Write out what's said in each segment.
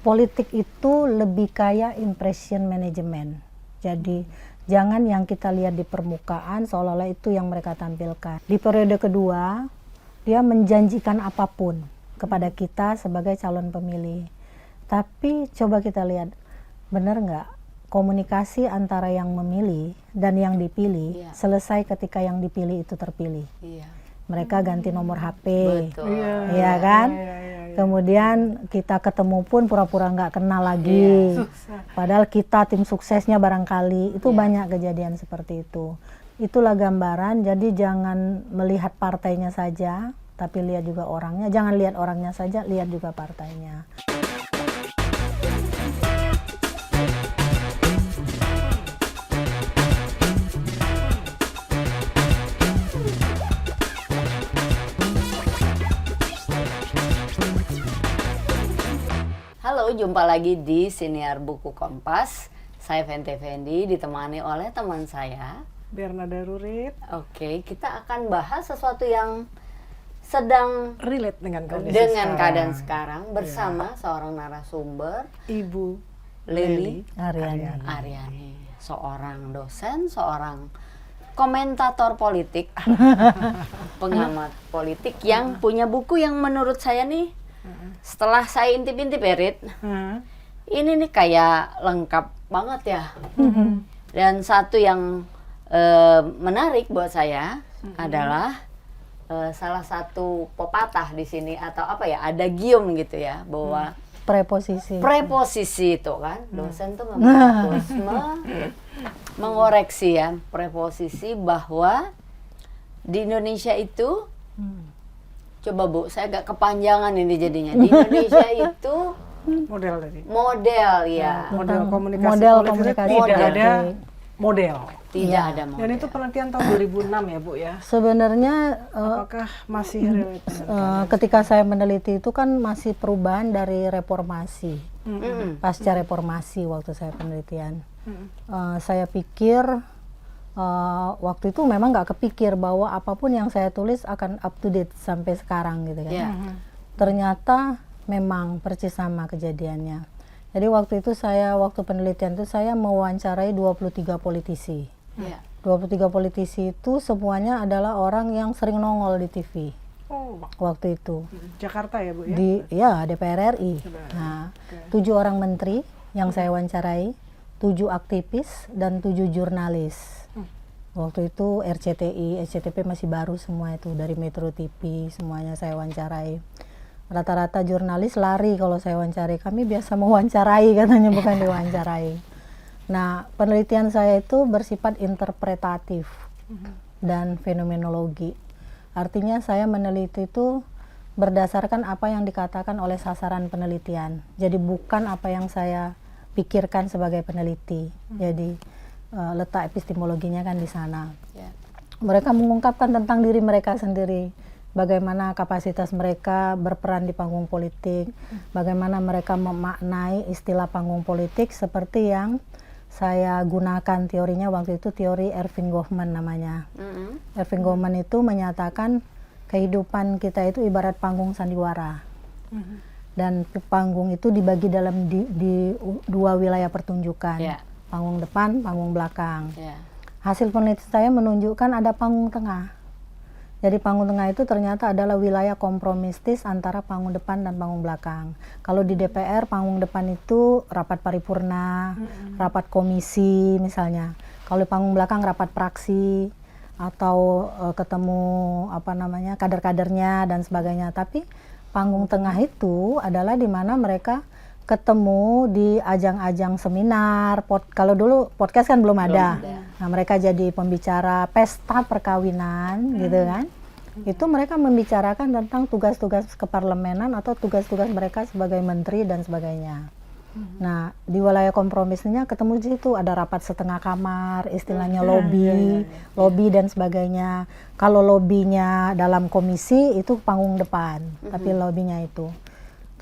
politik itu lebih kaya impression management. Jadi jangan yang kita lihat di permukaan seolah-olah itu yang mereka tampilkan. Di periode kedua, dia menjanjikan apapun kepada kita sebagai calon pemilih. Tapi coba kita lihat, benar nggak komunikasi antara yang memilih dan yang dipilih selesai ketika yang dipilih itu terpilih. Mereka ganti nomor HP, ya kan? Kemudian kita ketemu pun pura-pura nggak kenal lagi. Padahal kita tim suksesnya barangkali. Itu banyak kejadian seperti itu. Itulah gambaran, jadi jangan melihat partainya saja, tapi lihat juga orangnya. Jangan lihat orangnya saja, lihat juga partainya. Halo, jumpa lagi di Siniar Buku Kompas. Saya Fenty Fendi, ditemani oleh teman saya Bernada Rurit. Oke, kita akan bahas sesuatu yang sedang relate dengan keadaan sekarang bersama seorang narasumber, Ibu Lili Aryani, seorang dosen, seorang komentator politik, pengamat politik yang punya buku yang menurut saya nih, setelah saya intip-intip Erit, ini nih kayak lengkap banget ya. Dan satu yang menarik buat saya adalah salah satu pepatah di sini atau apa ya, ada gium gitu ya, bahwa preposisi itu kan, dosen tuh mengoreksi ya, preposisi bahwa di Indonesia itu coba Bu, saya agak kepanjangan ini jadinya. Di Indonesia itu model ya. Model komunikasi. Model komunikasi tidak ada model. Tidak ada model. Dan itu penelitian tahun 2006 ya Bu ya. Sebenarnya apakah masih relate? ketika saya meneliti itu kan masih perubahan dari reformasi. Pasca reformasi waktu saya penelitian. Saya pikir waktu itu memang nggak kepikir bahwa apapun yang saya tulis akan up to date sampai sekarang gitu kan. Ternyata memang persis sama kejadiannya. Jadi waktu penelitian itu saya mewawancarai 23 politisi. 23 politisi itu semuanya adalah orang yang sering nongol di TV. Waktu itu. Jakarta ya Bu ya? DPR RI. Nah, 7 orang menteri yang saya wawancarai, 7 aktivis dan 7 jurnalis. Waktu itu RCTI, SCTP masih baru semua itu, dari Metro TV semuanya saya wawancarai. Rata-rata jurnalis lari kalau saya wawancarai, kami biasa mewawancarai katanya, bukan diwawancarai. Nah, penelitian saya itu bersifat interpretatif dan fenomenologi. Artinya saya meneliti itu berdasarkan apa yang dikatakan oleh sasaran penelitian. Jadi bukan apa yang saya pikirkan sebagai peneliti. Jadi letak epistemologinya kan di sana. Mereka mengungkapkan tentang diri mereka sendiri, bagaimana kapasitas mereka berperan di panggung politik, bagaimana mereka memaknai istilah panggung politik seperti yang saya gunakan teorinya waktu itu, teori Erving Goffman namanya. Erving Goffman itu menyatakan kehidupan kita itu ibarat panggung sandiwara. Dan panggung itu dibagi dalam di 2 wilayah pertunjukan. Panggung depan, panggung belakang. Hasil penelitian saya menunjukkan ada panggung tengah. Jadi panggung tengah itu ternyata adalah wilayah kompromistis antara panggung depan dan panggung belakang. Kalau di DPR, panggung depan itu rapat paripurna, rapat komisi misalnya. Kalau di panggung belakang rapat praksi atau ketemu kader-kadernya dan sebagainya. Tapi panggung tengah itu adalah di mana mereka ketemu di ajang-ajang seminar, kalau dulu podcast kan belum ada. Nah, mereka jadi pembicara pesta perkawinan gitu kan. Itu mereka membicarakan tentang tugas-tugas keparlemenan atau tugas-tugas mereka sebagai menteri dan sebagainya. Nah, di wilayah kompromisnya ketemu di situ, ada rapat setengah kamar, istilahnya lobby dan sebagainya. Kalau lobbynya dalam komisi itu panggung depan, tapi lobbynya itu.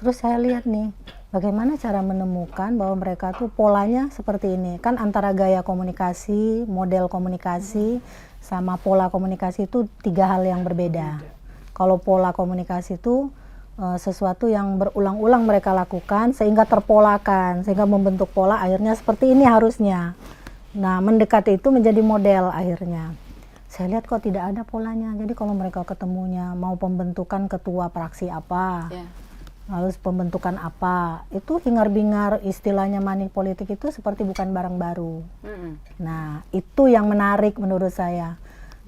Terus saya lihat nih, bagaimana cara menemukan bahwa mereka tuh polanya seperti ini. Kan antara gaya komunikasi, model komunikasi, sama pola komunikasi itu 3 hal yang berbeda. Kalau pola komunikasi itu sesuatu yang berulang-ulang mereka lakukan sehingga terpolakan, sehingga membentuk pola akhirnya seperti ini harusnya. Nah, mendekati itu menjadi model akhirnya. Saya lihat kok tidak ada polanya. Jadi kalau mereka ketemunya mau pembentukan ketua praksi apa, lalu pembentukan apa, itu hingar-bingar istilahnya money politik itu seperti bukan barang baru. Nah, itu yang menarik menurut saya.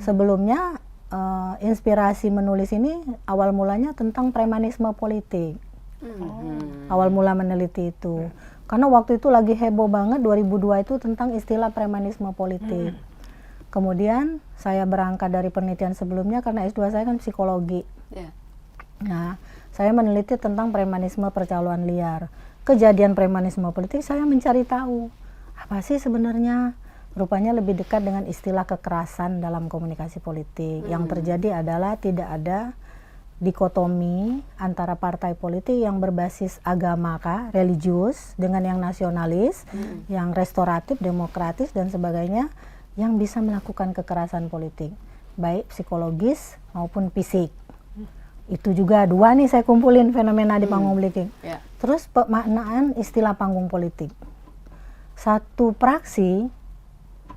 Sebelumnya inspirasi menulis ini awal mulanya tentang premanisme politik. Awal mula meneliti itu. Karena waktu itu lagi heboh banget 2002 itu tentang istilah premanisme politik. Kemudian saya berangkat dari penelitian sebelumnya karena S2 saya kan psikologi. Nah, saya meneliti tentang premanisme percaloan liar. Kejadian premanisme politik saya mencari tahu. Apa sih sebenarnya? Rupanya lebih dekat dengan istilah kekerasan dalam komunikasi politik. Yang terjadi adalah tidak ada dikotomi antara partai politik yang berbasis agama religius dengan yang nasionalis, yang restoratif, demokratis dan sebagainya yang bisa melakukan kekerasan politik, baik psikologis maupun fisik. Itu juga dua nih saya kumpulin fenomena di panggung politik. Terus pemaknaan istilah panggung politik. Satu praksi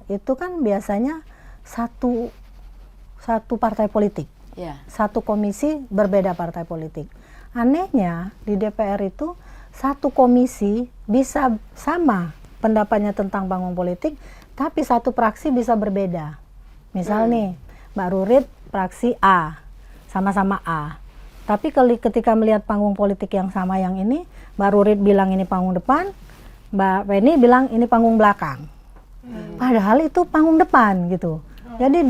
itu kan biasanya satu partai politik, satu komisi berbeda partai politik. Anehnya di DPR itu satu komisi bisa sama pendapatnya tentang panggung politik, tapi satu praksi bisa berbeda. Misal nih, Mbak Rurit praksi A, sama-sama A. Tapi ketika melihat panggung politik yang sama yang ini, Mbak Rurit bilang ini panggung depan, Mbak Penny bilang ini panggung belakang. Padahal itu panggung depan gitu. Jadi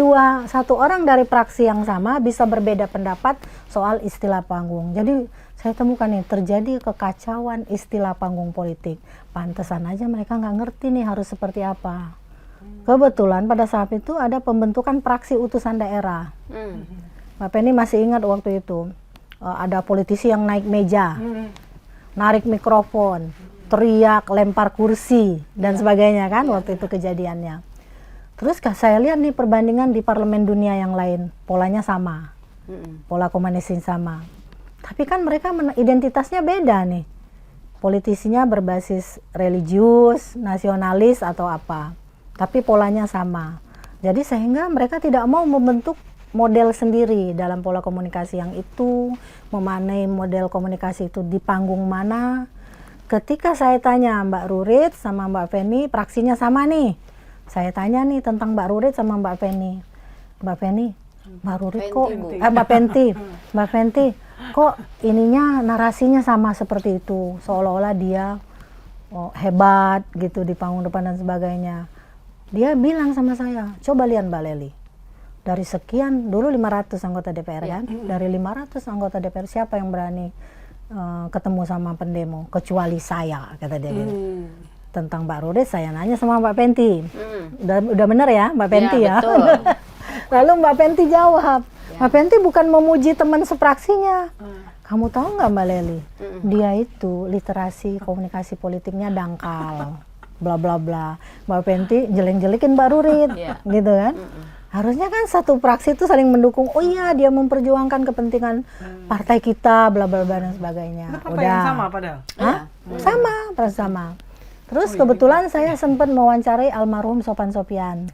satu orang dari praksi yang sama bisa berbeda pendapat soal istilah panggung. Jadi saya temukan nih terjadi kekacauan istilah panggung politik. Pantesan aja mereka nggak ngerti nih harus seperti apa. Kebetulan pada saat itu ada pembentukan praksi utusan daerah. Mbak Penny masih ingat waktu itu ada politisi yang naik meja, narik mikrofon, teriak, lempar kursi dan sebagainya kan waktu itu kejadiannya. Terus saya lihat nih perbandingan di parlemen dunia yang lain, polanya sama, pola komunikasi sama. Tapi kan mereka identitasnya beda nih, politisinya berbasis religius, nasionalis atau apa, tapi polanya sama. Jadi sehingga mereka tidak mau membentuk model sendiri dalam pola komunikasi yang itu, memaknai model komunikasi itu di panggung mana. Ketika saya tanya Mbak Rurit sama Mbak Penny, praksinya sama nih. Saya tanya nih tentang Mbak Rurit sama Mbak Penny. Mbak Penny, Mbak Rurit kok, Mbak Penty, kok ininya narasinya sama seperti itu. Seolah-olah dia hebat gitu di panggung depan dan sebagainya. Dia bilang sama saya, coba lihat Mbak Lely. Dari sekian, dulu 500 anggota DPR kan. Dari 500 anggota DPR siapa yang berani ketemu sama pendemo kecuali saya, kata dia gitu. Tentang Mbak Rurit saya nanya sama Mbak Penty. Udah bener ya Mbak Penty ya. Betul. Lalu Mbak Penty jawab, Mbak Penty bukan memuji teman sepraksinya. Kamu tahu nggak Mbak Lely? Dia itu literasi komunikasi politiknya dangkal, bla bla bla. Mbak Penty jelek-jelekin Mbak Rurit, gitu kan? Harusnya kan satu praksi itu saling mendukung. Oh iya, dia memperjuangkan kepentingan partai kita, bla bla bla dan sebagainya. Partai yang sama padahal. Sama. Terus kebetulan saya sempat mewawancarai almarhum Sophan Sophian.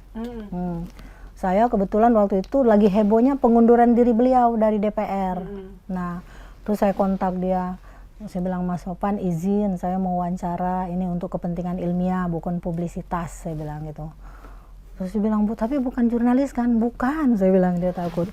Saya kebetulan waktu itu lagi hebohnya pengunduran diri beliau dari DPR. Nah, terus saya kontak dia. Saya bilang, Mas Sophan izin, saya mau wawancara ini untuk kepentingan ilmiah, bukan publisitas, saya bilang gitu. Terus dia bilang, Bu, tapi bukan jurnalis kan? Bukan, saya bilang, dia takut.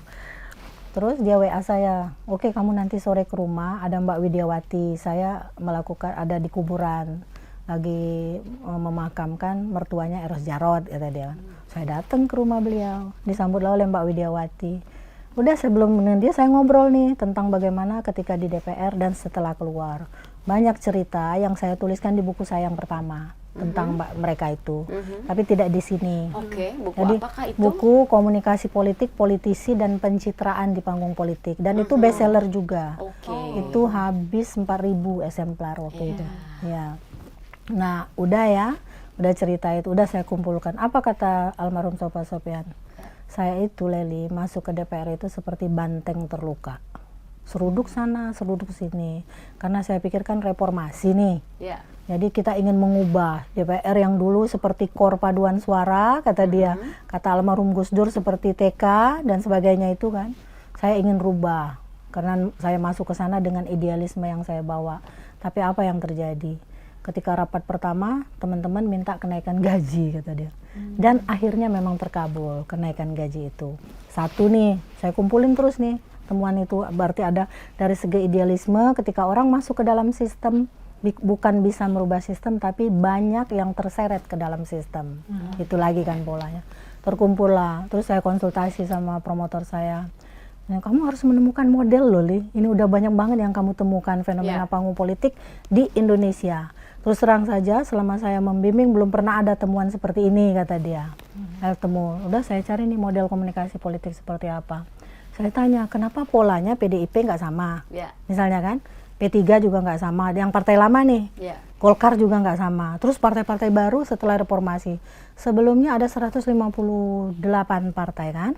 Terus dia WA saya, oke kamu nanti sore ke rumah, ada Mbak Widiawati, saya ada di kuburan, lagi memakamkan mertuanya Eros Jarot, kata dia. Saya datang ke rumah beliau, disambutlah oleh Mbak Widiawati. Udah sebelum dia saya ngobrol nih tentang bagaimana ketika di DPR dan setelah keluar. Banyak cerita yang saya tuliskan di buku saya yang pertama tentang mereka itu, tapi tidak di sini. Buku jadi, apakah itu? Buku komunikasi politik, politisi dan pencitraan di panggung politik, dan itu bestseller juga. Itu habis 4.000 eksemplar waktu itu. Ya. Nah, udah cerita itu, udah saya kumpulkan. Apa kata almarhum Sophan Sophian? Saya itu Lely masuk ke DPR itu seperti banteng terluka. seruduk sana, seruduk sini. Karena saya pikirkan reformasi nih. Ya. Jadi kita ingin mengubah DPR yang dulu seperti KOR paduan suara, kata dia, kata almarhum Gus Dur seperti TK dan sebagainya itu kan. Saya ingin rubah karena saya masuk ke sana dengan idealisme yang saya bawa. Tapi apa yang terjadi? Ketika rapat pertama, teman-teman minta kenaikan gaji, kata dia. Dan akhirnya memang terkabul kenaikan gaji itu. Satu nih, saya kumpulin terus nih temuan itu. Berarti ada dari segi idealisme ketika orang masuk ke dalam sistem, bukan bisa merubah sistem, tapi banyak yang terseret ke dalam sistem. Itu lagi kan polanya. Terkumpul lah, terus saya konsultasi sama promotor saya. Nah, kamu harus menemukan model loh, Li. Ini udah banyak banget yang kamu temukan fenomena panggung politik di Indonesia. Terus terang saja, selama saya membimbing belum pernah ada temuan seperti ini, kata dia. Saya temu, udah saya cari nih model komunikasi politik seperti apa. Saya tanya, kenapa polanya PDIP nggak sama? Misalnya kan, P3 juga nggak sama, yang partai lama nih, Golkar juga nggak sama. Terus partai-partai baru setelah reformasi, sebelumnya ada 158 partai kan,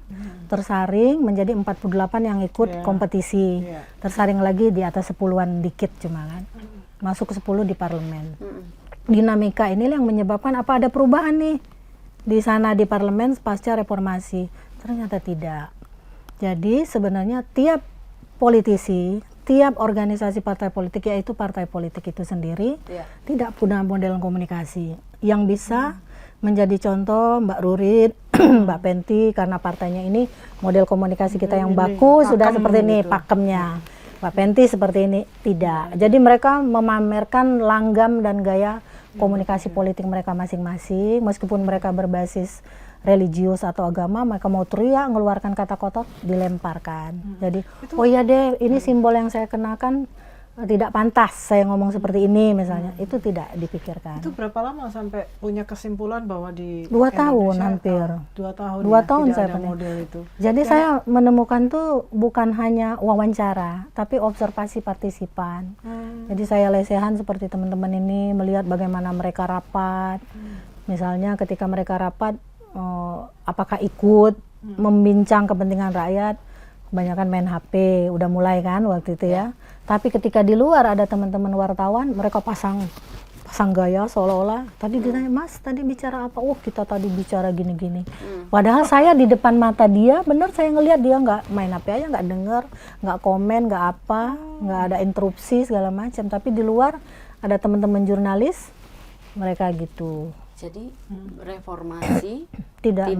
tersaring menjadi 48 yang ikut kompetisi, tersaring lagi di atas 10-an dikit cuma kan, masuk ke 10 di parlemen. Dinamika ini yang menyebabkan apa ada perubahan nih di sana di parlemen pasca reformasi? Ternyata tidak. Jadi sebenarnya tiap politisi, tiap organisasi partai politik, yaitu partai politik itu sendiri, tidak punya model komunikasi yang bisa menjadi contoh Mbak Rurit, Mbak Penti, karena partainya ini model komunikasi kita yang bagus, sudah seperti ini pakemnya. Mbak Penti seperti ini, tidak. Jadi mereka memamerkan langgam dan gaya komunikasi politik mereka masing-masing, meskipun mereka berbasis religius atau agama, mereka mau teriak, mengeluarkan kata kotor, dilemparkan. Jadi, oh iya deh, ini simbol yang saya kenakan tidak pantas saya ngomong seperti ini misalnya. Itu tidak dipikirkan. Itu berapa lama sampai punya kesimpulan bahwa di 2 tahun hampir. 2 tahun. 2 tahun tidak saya ada model itu. Jadi saya menemukan tuh bukan hanya wawancara, tapi observasi partisipan. Jadi saya lesehan seperti teman-teman ini melihat bagaimana mereka rapat. Misalnya ketika mereka rapat, apakah ikut membincang kepentingan rakyat? Kebanyakan main HP, udah mulai kan waktu itu ya. Tapi ketika di luar ada teman-teman wartawan, mereka pasang gaya seolah-olah tadi ditanya, Mas tadi bicara apa? Oh kita tadi bicara gini-gini. Padahal saya di depan mata dia, bener saya ngelihat dia nggak main HP aja, nggak denger, nggak komen, nggak apa, nggak ada interupsi segala macam. Tapi di luar ada teman-teman jurnalis, mereka gitu. Jadi reformasi tidak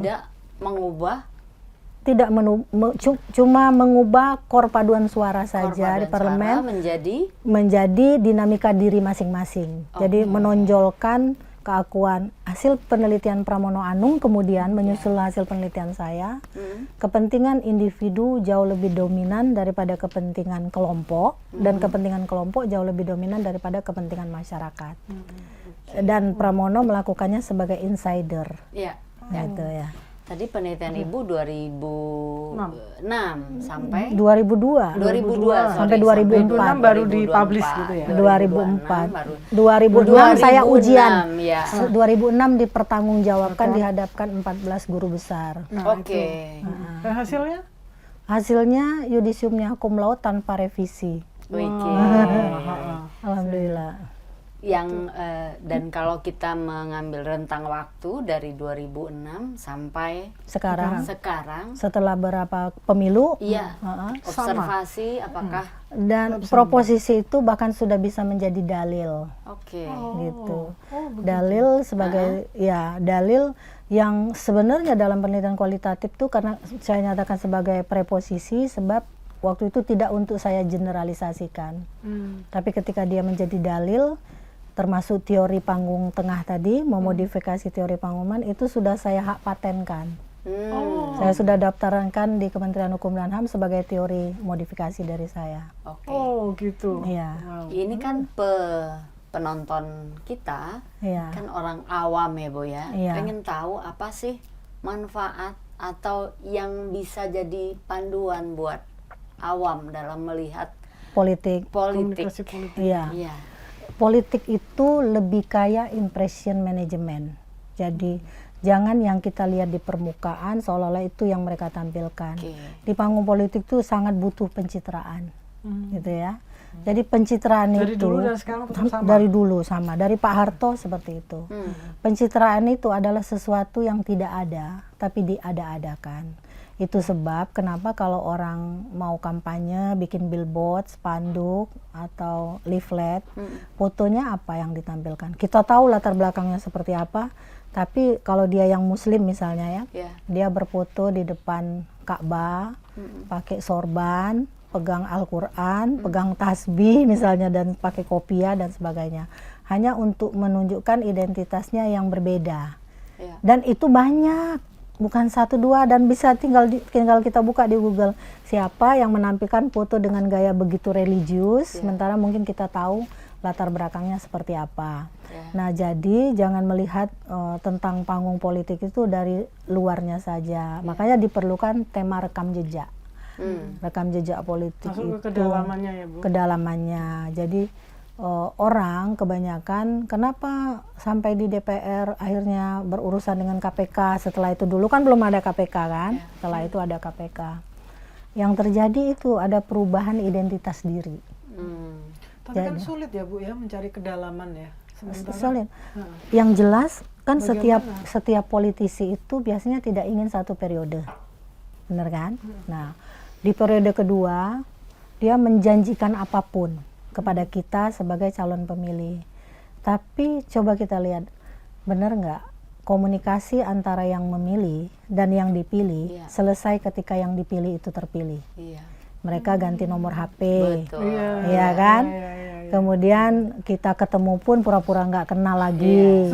mengubah, cuma mengubah KOR paduan suara saja di parlemen menjadi dinamika diri masing-masing. Jadi menonjolkan keakuan. Hasil penelitian Pramono Anung kemudian menyusul hasil penelitian saya, kepentingan individu jauh lebih dominan daripada kepentingan kelompok, dan kepentingan kelompok jauh lebih dominan daripada kepentingan masyarakat. Dan Pramono melakukannya sebagai insider. Gitu ya. Tadi penelitian Ibu 2006 sampai 2002 sampai 2004 baru dipublish gitu ya. 2004 saya ujian ya. 2006 dipertanggungjawabkan dihadapkan 14 guru besar. Oke. Dan hasilnya? Hasilnya yudisiumnya cum laude tanpa revisi. Alhamdulillah. Yang dan kalau kita mengambil rentang waktu dari 2006 sampai sekarang setelah berapa pemilu, observasi apakah dan proposisi itu bahkan sudah bisa menjadi dalil. Gitu. Dalil sebagai dalil yang sebenarnya dalam penelitian kualitatif tuh, karena saya nyatakan sebagai preposisi sebab waktu itu tidak untuk saya generalisasikan. Tapi ketika dia menjadi dalil, termasuk teori panggung tengah tadi, memodifikasi teori panggungan itu sudah saya hak patenkan. Saya sudah daftarkan di Kementerian Hukum dan HAM sebagai teori modifikasi dari saya. Oh gitu. Iya. Ini kan penonton kita kan orang awam ya Bu ya. Pengen tahu apa sih manfaat atau yang bisa jadi panduan buat awam dalam melihat politik. Iya. Politik itu lebih kaya impression management. Jadi jangan yang kita lihat di permukaan seolah-olah itu yang mereka tampilkan. Di panggung politik itu sangat butuh pencitraan. gitu ya. Jadi pencitraan Dari itu dulu dan sekarang tetap sama? dari dulu sama, dari Pak Harto seperti itu. Pencitraan itu adalah sesuatu yang tidak ada, tapi diada-adakan. Itu sebab kenapa kalau orang mau kampanye, bikin billboard, spanduk, atau leaflet, fotonya apa yang ditampilkan. Kita tahu latar belakangnya seperti apa, tapi kalau dia yang muslim misalnya ya, dia berfoto di depan Ka'bah, pakai sorban, pegang Al-Quran, pegang tasbih misalnya, dan pakai kopiah dan sebagainya. Hanya untuk menunjukkan identitasnya yang berbeda. Dan itu banyak, bukan satu dua, dan bisa tinggal kita buka di Google. Siapa yang menampilkan foto dengan gaya begitu religius, sementara mungkin kita tahu latar belakangnya seperti apa. Nah, jadi jangan melihat tentang panggung politik itu dari luarnya saja. Makanya diperlukan tema rekam jejak. Rekam jejak politik Masuk itu ke kedalamannya ya, Bu? kedalamannya. Jadi orang kebanyakan kenapa sampai di DPR akhirnya berurusan dengan KPK. Setelah itu, dulu kan belum ada KPK kan, setelah itu ada KPK. Yang terjadi itu ada perubahan identitas diri. Tapi kan sulit ya, Bu, ya, mencari kedalaman ya. Sulit. Yang jelas kan setiap politisi itu biasanya tidak ingin satu periode, benar kan? Nah, di periode kedua dia menjanjikan apapun kepada kita sebagai calon pemilih. Tapi coba kita lihat, benar nggak komunikasi antara yang memilih dan yang dipilih selesai ketika yang dipilih itu terpilih. Mereka ganti nomor HP, ya kan? Kemudian kita ketemu pun pura-pura nggak kenal lagi.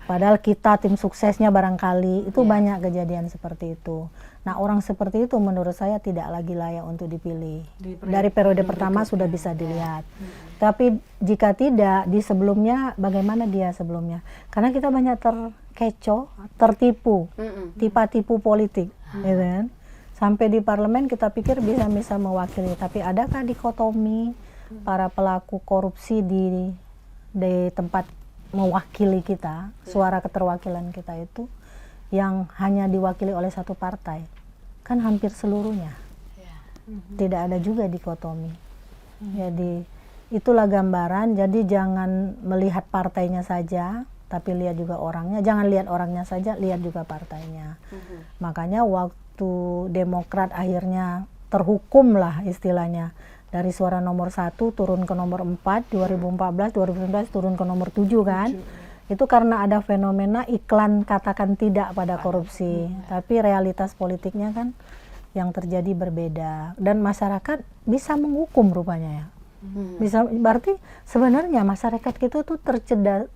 Padahal kita tim suksesnya barangkali. Itu banyak kejadian seperti itu. Nah, orang seperti itu menurut saya tidak lagi layak untuk dipilih. Dari periode pertama sudah bisa dilihat. Tapi jika tidak, di sebelumnya bagaimana dia sebelumnya? Karena kita banyak terkecoh, tertipu, tipu politik, gitu kan? Sampai di parlemen kita pikir bisa mewakili, tapi adakah dikotomi para pelaku korupsi di tempat mewakili kita, suara keterwakilan kita itu yang hanya diwakili oleh satu partai? Kan hampir seluruhnya. Tidak ada juga dikotomi. Jadi itulah gambaran. Jadi jangan melihat partainya saja, tapi lihat juga orangnya. Jangan lihat orangnya saja, lihat juga partainya. Makanya waktu Demokrat akhirnya terhukum lah istilahnya, dari suara nomor 1 turun ke nomor 4, 2014, 2019 turun ke nomor 7 kan. Itu karena ada fenomena iklan katakan tidak pada korupsi. Tapi realitas politiknya kan yang terjadi berbeda. Dan masyarakat bisa menghukum rupanya ya. Bisa, berarti sebenarnya masyarakat kita tuh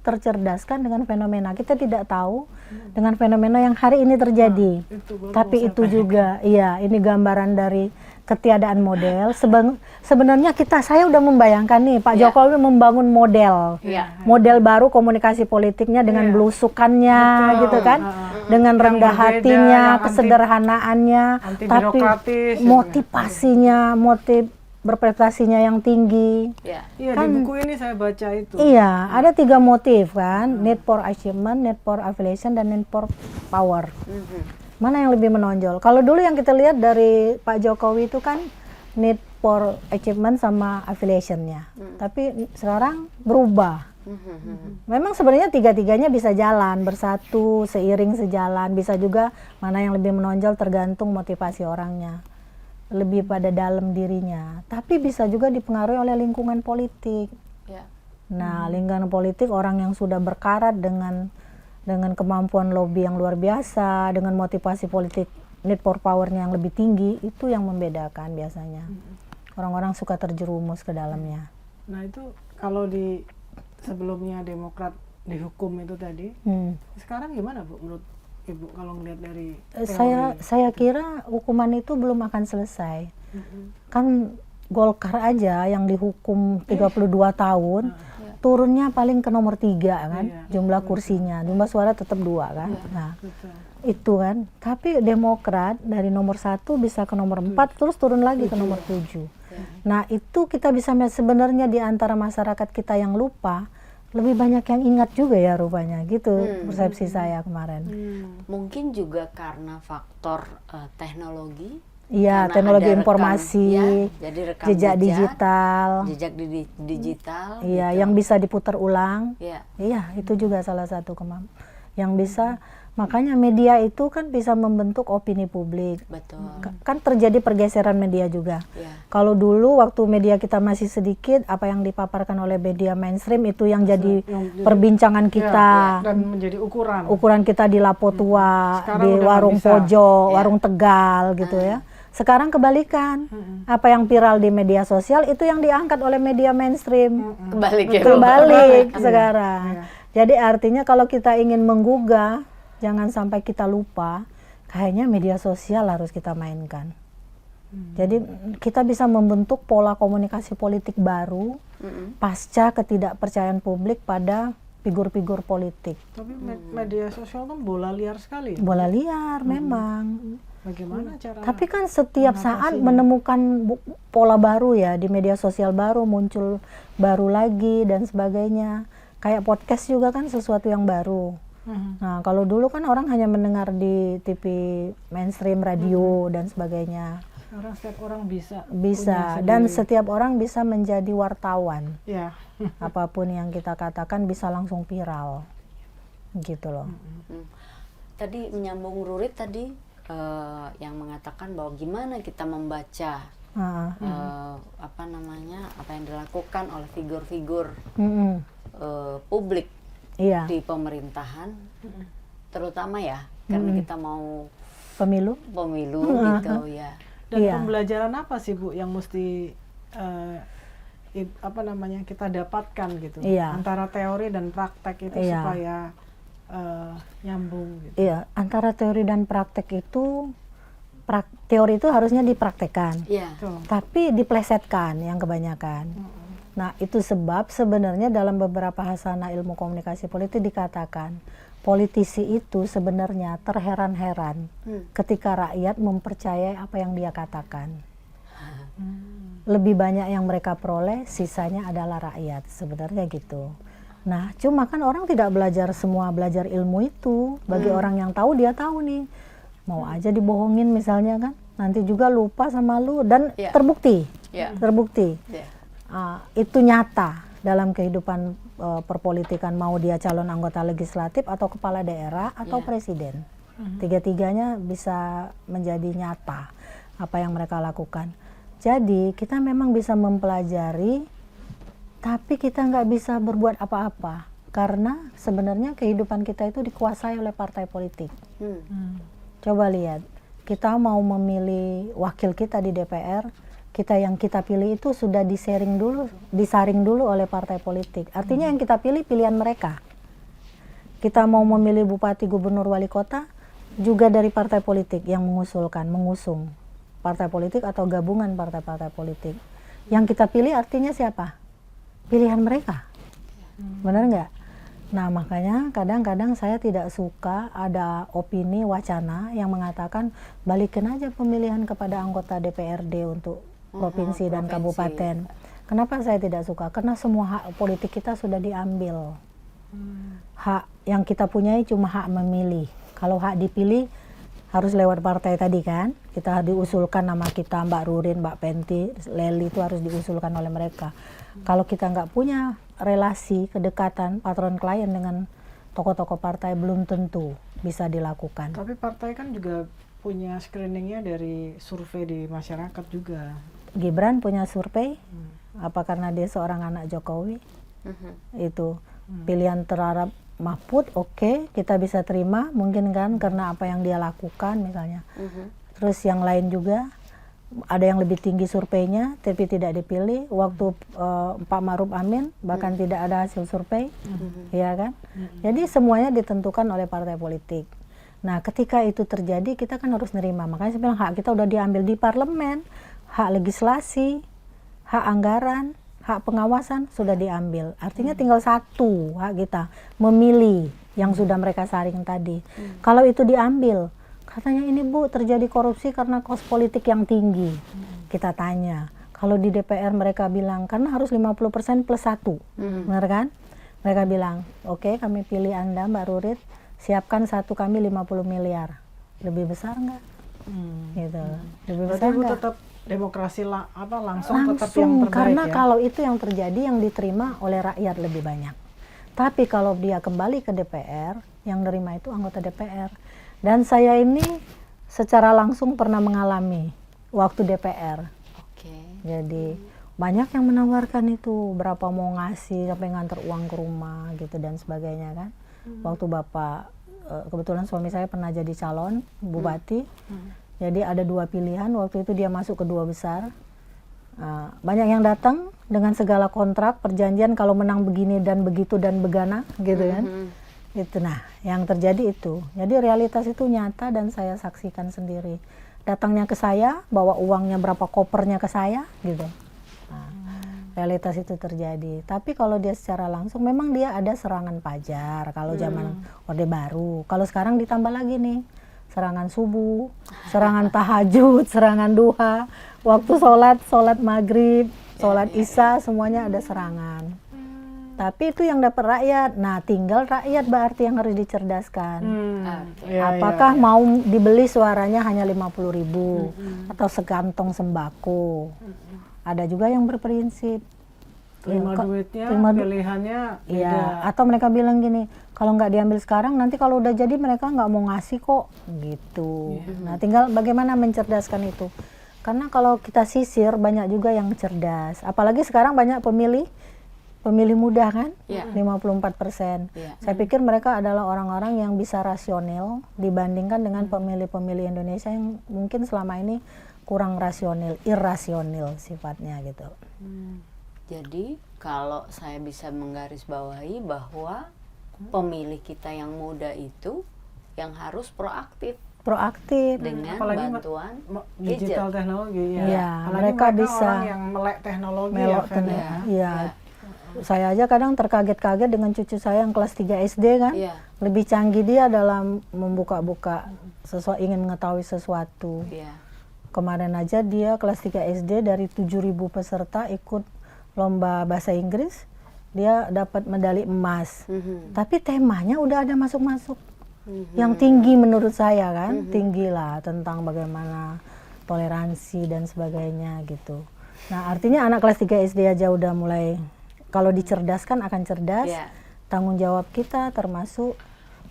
tercerdaskan dengan fenomena. Kita tidak tahu dengan fenomena yang hari ini terjadi. Tapi itu juga, iya, ini gambaran dari ketiadaan model. Sebenarnya saya udah membayangkan nih Pak Jokowi membangun model baru komunikasi politiknya dengan belusukannya, gitu kan, dengan rendah hatinya, kesederhanaannya, tapi motivasinya, berprestasinya yang tinggi. Iya, kan, di buku ini saya baca itu. Iya, ada 3 motif kan, need for achievement, need for affiliation, dan need for power. Mana yang lebih menonjol? Kalau dulu yang kita lihat dari Pak Jokowi itu kan need for achievement sama affiliation-nya. Tapi sekarang berubah. Memang sebenarnya tiga-tiganya bisa jalan, bersatu, seiring sejalan. Bisa juga mana yang lebih menonjol tergantung motivasi orangnya. Lebih pada dalam dirinya. Tapi bisa juga dipengaruhi oleh lingkungan politik. Nah, lingkungan politik orang yang sudah berkarat dengan kemampuan lobby yang luar biasa, dengan motivasi politik need for power-nya yang lebih tinggi, itu yang membedakan biasanya. Orang-orang suka terjerumus ke dalamnya. Nah, itu kalau di sebelumnya Demokrat dihukum itu tadi, sekarang gimana, Bu, menurut Ibu kalau melihat dari teori? Saya kira hukuman itu belum akan selesai. Kan Golkar aja yang dihukum 32 tahun, turunnya paling ke nomor 3 kan, jumlah kursinya, jumlah suara tetap 2 kan. Nah, itu kan. Tapi Demokrat dari nomor 1 bisa ke nomor 4, terus turun lagi ke nomor 7. Nah, itu kita bisa melihat sebenarnya di antara masyarakat kita yang lupa, lebih banyak yang ingat juga ya rupanya, gitu persepsi saya kemarin. Mungkin juga karena faktor teknologi. Iya, Karena teknologi ada rekam, informasi, ya, jadi rekam jejak digital. jejak digital. Iya, gitu. yang bisa diputar ulang. Iya. Iya, itu juga salah satu yang bisa. Makanya media itu kan bisa membentuk opini publik. Betul. Kan terjadi pergeseran media juga. Iya. Kalau dulu waktu media kita masih sedikit, apa yang dipaparkan oleh media mainstream itu yang jadi perbincangan kita. Dan menjadi ukuran. Ukuran kita di Lapo Tua, Sekarang di udah warung nggak bisa. pojok, Iya. warung Tegal gitu ya. Sekarang kebalikan. Apa yang viral di media sosial itu yang diangkat oleh media mainstream. Kebalik ya. Bu. Terbalik sekarang. Iya. Jadi artinya kalau kita ingin menggugah, jangan sampai kita lupa, kayaknya media sosial harus kita mainkan. Jadi kita bisa membentuk pola komunikasi politik baru pasca ketidakpercayaan publik pada figur-figur politik. Tapi media sosial kan bola liar sekali. Bola liar memang. Bagaimana cara? Tapi kan setiap saat menemukan pola baru ya, di media sosial baru muncul baru lagi dan sebagainya. Kayak podcast juga kan sesuatu yang baru. Nah, kalau dulu kan orang hanya mendengar di TV mainstream, radio dan sebagainya. Sekarang setiap orang bisa. Bisa, dan setiap orang bisa menjadi wartawan. Ya. Apapun yang kita katakan bisa langsung viral. Gitu loh. Tadi menyambung Rurit tadi yang mengatakan bahwa gimana kita membaca apa namanya, apa yang dilakukan oleh figur-figur publik Iya. di pemerintahan, terutama ya karena kita mau Pemilu. gitu ya. Dan Iya. pembelajaran apa sih Bu yang mesti apa namanya kita dapatkan gitu Iya. antara teori dan praktek itu Iya. supaya nyambung gitu. Iya, antara teori dan praktek itu teori itu harusnya dipraktekkan. Iya. Tuh. Tapi diplesetkan yang kebanyakan. Nah, itu sebab sebenarnya dalam beberapa hasanah ilmu komunikasi politik dikatakan politisi itu sebenarnya terheran-heran ketika rakyat mempercayai apa yang dia katakan. Lebih banyak yang mereka peroleh, sisanya adalah rakyat, sebenarnya gitu. Nah, cuma kan orang tidak belajar ilmu itu. Bagi orang yang tahu, dia tahu nih. Mau aja dibohongin misalnya kan, nanti juga lupa sama lu dan terbukti. Terbukti. Itu nyata dalam kehidupan perpolitikan, mau dia calon anggota legislatif atau kepala daerah atau presiden. Tiga-tiganya bisa menjadi nyata apa yang mereka lakukan. Jadi kita memang bisa mempelajari, tapi kita nggak bisa berbuat apa-apa karena sebenarnya kehidupan kita itu dikuasai oleh partai politik. Coba lihat, kita mau memilih wakil kita di DPR, yang kita pilih itu sudah disaring dulu oleh partai politik. Artinya yang kita pilih pilihan mereka. Kita mau memilih bupati, gubernur, wali kota juga dari partai politik yang mengusung partai politik atau gabungan partai-partai politik. Yang kita pilih artinya siapa? Pilihan mereka. Benar nggak? Nah, makanya kadang-kadang saya tidak suka ada opini wacana yang mengatakan balikin aja pemilihan kepada anggota DPRD untuk provinsi dan kabupaten. Kenapa saya tidak suka? Karena semua hak politik kita sudah diambil. Hak yang kita punyai cuma hak memilih. Kalau hak dipilih harus lewat partai tadi kan. Kita diusulkan nama kita, Mbak Rurin, Mbak Penti, Leli itu harus diusulkan oleh mereka. Kalau kita nggak punya relasi, kedekatan, patron klien dengan tokoh-tokoh partai, belum tentu bisa dilakukan. Tapi partai kan juga punya screeningnya dari survei di masyarakat juga. Gibran punya survei, apa karena dia seorang anak Jokowi? Itu pilihan terhadap Mahfud, oke, kita bisa terima, mungkin kan karena apa yang dia lakukan misalnya. Terus yang lain juga, ada yang lebih tinggi surveinya, tapi tidak dipilih. Waktu Pak Ma'ruf Amin, bahkan tidak ada hasil survei, ya kan? Jadi semuanya ditentukan oleh partai politik. Nah, ketika itu terjadi, kita kan harus nerima. Makanya saya bilang hak kita udah diambil di parlemen, hak legislasi, hak anggaran, hak pengawasan sudah diambil. Artinya tinggal satu hak kita, memilih yang sudah mereka saring tadi. Kalau itu diambil, katanya ini Bu terjadi korupsi karena kos politik yang tinggi. Kita tanya, kalau di DPR mereka bilang karena harus 50% plus 1, benar kan? Mereka bilang, oke, kami pilih Anda Mbak Rurit, siapkan satu kami 50 miliar. Lebih besar nggak? gitu. Lebih Berarti besar Ibu nggak? tetap demokrasi langsung tetap yang Langsung, terbaik karena ya? kalau itu yang terjadi yang diterima oleh rakyat lebih banyak. Tapi kalau dia kembali ke DPR, yang nerima itu anggota DPR. Dan saya ini secara langsung pernah mengalami waktu DPR. Oke. Jadi banyak yang menawarkan itu, berapa mau ngasih sampai nganter uang ke rumah gitu dan sebagainya kan. Waktu Bapak, kebetulan suami saya pernah jadi calon bupati. Jadi ada 2 pilihan, waktu itu dia masuk ke 2 besar. Banyak yang datang dengan segala kontrak, perjanjian kalau menang begini dan begitu dan begana gitu kan. Itu nah, yang terjadi itu. Jadi realitas itu nyata dan saya saksikan sendiri. Datangnya ke saya, bawa uangnya berapa kopernya ke saya gitu. Nah, realitas itu terjadi. Tapi kalau dia secara langsung memang dia ada serangan pajar kalau zaman Orde Baru. Kalau sekarang ditambah lagi nih, serangan subuh, serangan tahajud, serangan duha, waktu sholat maghrib, sholat isya, semuanya ada serangan. Tapi itu yang dapat rakyat. Nah, tinggal rakyat berarti yang harus dicerdaskan. Apakah mau dibeli suaranya hanya 50.000 atau sekantong sembako? Ada juga yang berprinsip Terima duitnya, pilihannya beda. Iya, atau mereka bilang gini, kalau nggak diambil sekarang, nanti kalau udah jadi mereka nggak mau ngasih kok, gitu. Nah, tinggal bagaimana mencerdaskan itu. Karena kalau kita sisir, banyak juga yang cerdas. Apalagi sekarang banyak pemilih muda kan, 54%. Saya pikir mereka adalah orang-orang yang bisa rasional dibandingkan dengan pemilih-pemilih Indonesia yang mungkin selama ini kurang rasional, irasional sifatnya gitu. Jadi kalau saya bisa menggarisbawahi bahwa pemilih kita yang muda itu yang harus proaktif dengan Apalagi bantuan digital gadget. teknologi ya. Iya, Apalagi mereka bisa orang yang melek teknologi melok ya, Fen, ya. Iya. Saya aja kadang terkaget-kaget dengan cucu saya yang kelas 3 SD kan. Iya. Lebih canggih dia dalam membuka-buka ingin mengetahui sesuatu. Iya. Kemarin aja dia kelas 3 SD dari 7.000 peserta ikut lomba bahasa Inggris, dia dapat medali emas. Tapi temanya udah ada masuk-masuk. Yang tinggi menurut saya kan, tinggi lah tentang bagaimana toleransi dan sebagainya gitu. Nah, artinya anak kelas 3 SD aja udah mulai, kalau dicerdaskan akan cerdas. Tanggung jawab kita termasuk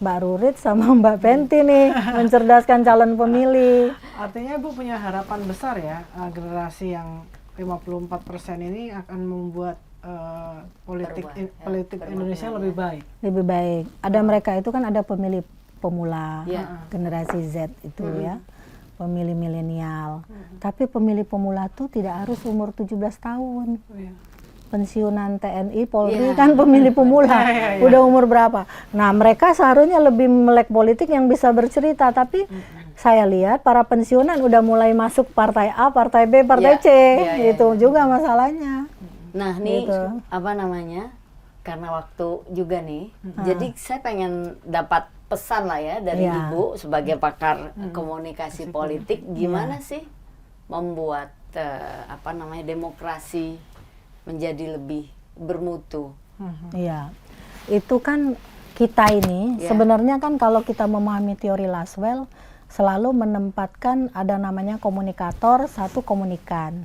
Mbak Rurit sama Mbak Penti nih mencerdaskan calon pemilih. Artinya Ibu punya harapan besar ya, generasi yang 54% ini akan membuat politik Indonesia lebih baik. Lebih baik. Ada mereka itu kan ada pemilih pemula, generasi Z itu ya, pemilih milenial. Tapi pemilih pemula tuh tidak harus umur 17 tahun. Pensiunan TNI, Polri kan pemilih pemula, udah umur berapa. Nah, mereka seharusnya lebih melek politik yang bisa bercerita, tapi saya lihat para pensiunan udah mulai masuk partai A, partai B, partai C, gitu juga masalahnya. Nah, nih Gitu. apa namanya? Karena waktu juga nih. Jadi saya pengen dapat pesan lah ya dari Ibu sebagai pakar komunikasi politik, gimana sih membuat apa namanya demokrasi menjadi lebih bermutu. Iya, itu kan kita ini sebenarnya kan kalau kita memahami teori Laswell selalu menempatkan ada namanya komunikator, satu komunikan.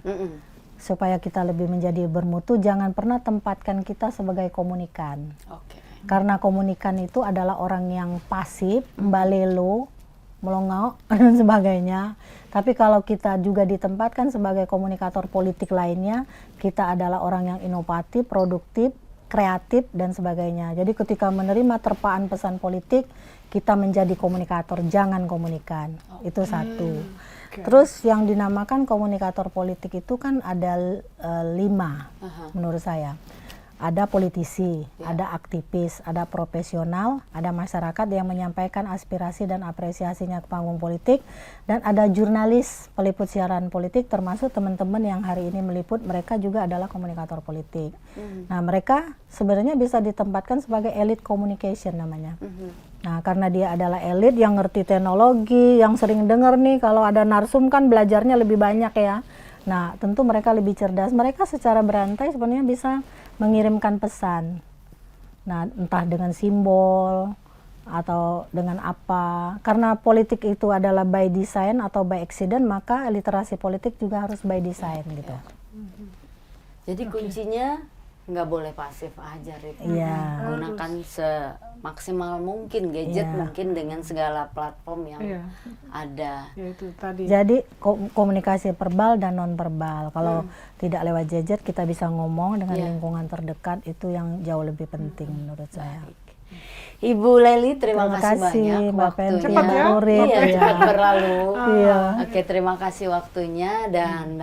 Supaya kita lebih menjadi bermutu, jangan pernah tempatkan kita sebagai komunikan. Karena komunikan itu adalah orang yang pasif, mbalelo, melongok dan sebagainya. Tapi kalau kita juga ditempatkan sebagai komunikator politik lainnya, kita adalah orang yang inovatif, produktif, kreatif dan sebagainya. Jadi ketika menerima terpaan pesan politik, kita menjadi komunikator, jangan komunikan. Itu satu. Terus yang dinamakan komunikator politik itu kan ada 5 menurut saya. Ada politisi, ada aktivis, ada profesional, ada masyarakat yang menyampaikan aspirasi dan apresiasinya ke panggung politik, dan ada jurnalis peliput siaran politik, termasuk teman-teman yang hari ini meliput, mereka juga adalah komunikator politik. Nah, mereka sebenarnya bisa ditempatkan sebagai elite communication namanya. Nah, karena dia adalah elit yang ngerti teknologi, yang sering dengar nih kalau ada narsum kan belajarnya lebih banyak ya. Nah, tentu mereka lebih cerdas. Mereka secara berantai sebenarnya bisa mengirimkan pesan. Nah, entah dengan simbol, atau dengan apa. Karena politik itu adalah by design atau by accident, maka literasi politik juga harus by design gitu. Jadi kuncinya nggak boleh pasif aja, Rit. Iya. Gunakan semaksimal mungkin gadget, mungkin dengan segala platform yang ada. Ya itu tadi. Jadi komunikasi verbal dan non verbal. Kalau tidak lewat gadget, kita bisa ngomong dengan lingkungan terdekat, itu yang jauh lebih penting menurut saya. Ibu Lely, terima kasih banyak Mbak waktunya. Penti, Cepat ya? Mbak Nurit, Iya, cepat berlalu. Iya. Oke, terima kasih waktunya dan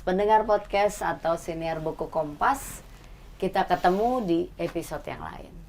pendengar podcast atau siniar buku Kompas. Kita ketemu di episode yang lain.